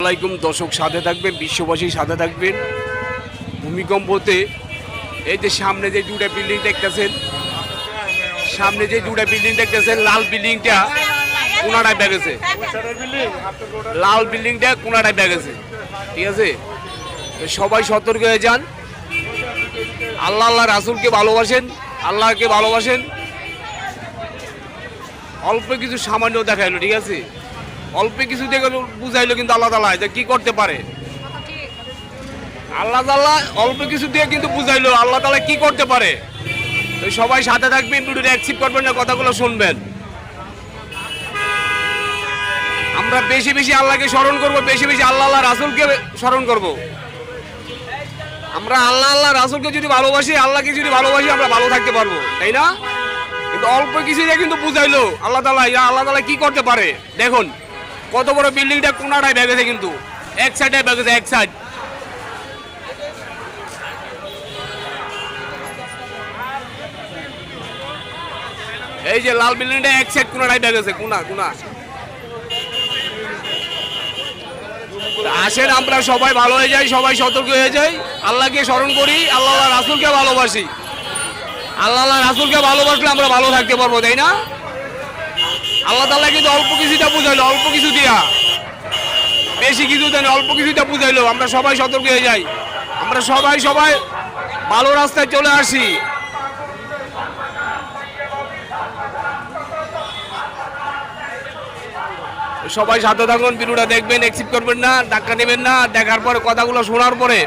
আসসালামাইকুম দর্শক, সাথে থাকবেন, বিশ্ববাসী সাথে থাকবেন। ভূমিকম্পতে এই যে সামনে যে দুটা বিল্ডিং দেখতেছেন, লাল বিল্ডিংটা কোনাটায় বেগেছে, ঠিক আছে? সবাই সতর্ক হয়ে যান। আল্লাহ রাসূলকে ভালোবাসেন, আল্লাহকে ভালোবাসেন। অল্প কিছু সামান্য দেখাইলো, ঠিক আছে? অল্প কিছু দেখে বুঝাইলো, কিন্তু আল্লাহ তাআলা যে কি করতে পারে। আল্লাহ তাআলা অল্প কিছু দিয়ে কিন্তু বুঝাইলো আল্লাহ তাআলা কি করতে পারে। তো সবাই সাথে থাকবেন, ভিডিওটা অ্যাকসেপ্ট করবেন না, কথাগুলো শুনবেন। আমরা বেশি বেশি আল্লাহকে স্মরণ করব, বেশি বেশি আল্লাহ রাসূলকে স্মরণ করব। আমরা আল্লাহ রাসূলকে যদি ভালোবাসি, আল্লাহকে যদি ভালোবাসি, আমরা ভালো থাকতে পারবো, তাই না? কিন্তু অল্প কিছু দিয়ে কিন্তু বুঝাইলো আল্লাহ তাআলা কি করতে পারে। দেখুন কত বড় বিল্ডিংটা কোনাটায় ভেঙেছে, কিন্তু এক সাইডে ভেঙেছে, এক সাইড। এই যে লাল বিল্ডিংটা এক সাইড কোনাটায় ভেঙেছে, কোনা। আসেন আমরা সবাই ভালো হয়ে যাই, সবাই সতর্ক হয়ে যাই, আল্লাহকে স্মরণ করি, আল্লাহ রাসূলকে ভালোবাসি। আল্লাহ রাসূলকে ভালোবাসলে আমরা ভালো থাকতে পারবো, তাই না? আল্লাহ তাআলা কিন্তু অল্প কিছুটা বুঝাইলো, অল্প কিছু দিয়া, বেশি কিছু দেন, অল্প কিছুটা বুঝাইলো। আমরা সবাই সতর্ক হয়ে যাই, আমরা সবাই ভালো রাস্তায় চলে আসি। সবাই সাথে থাকুন, ভিডিওটা দেখবেন, অ্যাকসেপ্ট করবেন না, ধাক্কা নেবেন না। দেখার পরে কথাগুলো শোনার পরে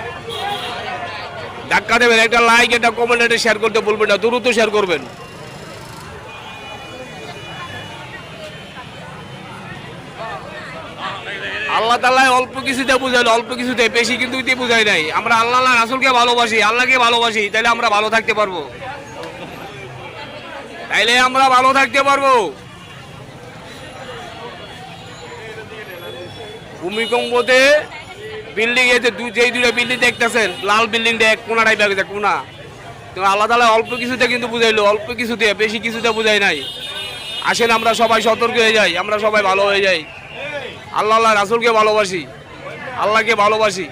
ধাক্কা দেবেন। একটা লাইক, একটা কমেন্ট, একটা শেয়ার করতে বলবেন না, দ্রুত শেয়ার করবেন। আল্লাহ তাআলা অল্প কিছুতে বুঝাইলো, অল্প কিছুতে, বেশি কিন্তু বুঝাই নাই। আমরা আল্লাহ রাসূলকে ভালোবাসি, আল্লাহকে ভালোবাসি, তাইলে আমরা ভালো থাকতে পারবো, ভূমিকম্পতে বিল্ডিং, এই যে যেই দুটো বিল্ডিং দেখতেছেন, লাল বিল্ডিংটা এক কোনাটায় ভেঙেছে, কোনা। তো আল্লাহ তাআলা অল্প কিছুতে কিন্তু বুঝাইলো, অল্প কিছুতে, বেশি কিছুতে বুঝাই নাই। আসেন আমরা সবাই সতর্ক হয়ে যাই, আমরা সবাই ভালো হয়ে যাই। আল্লাহ রাসূলকে ভালোবাসি, আল্লাহকে ভালোবাসি।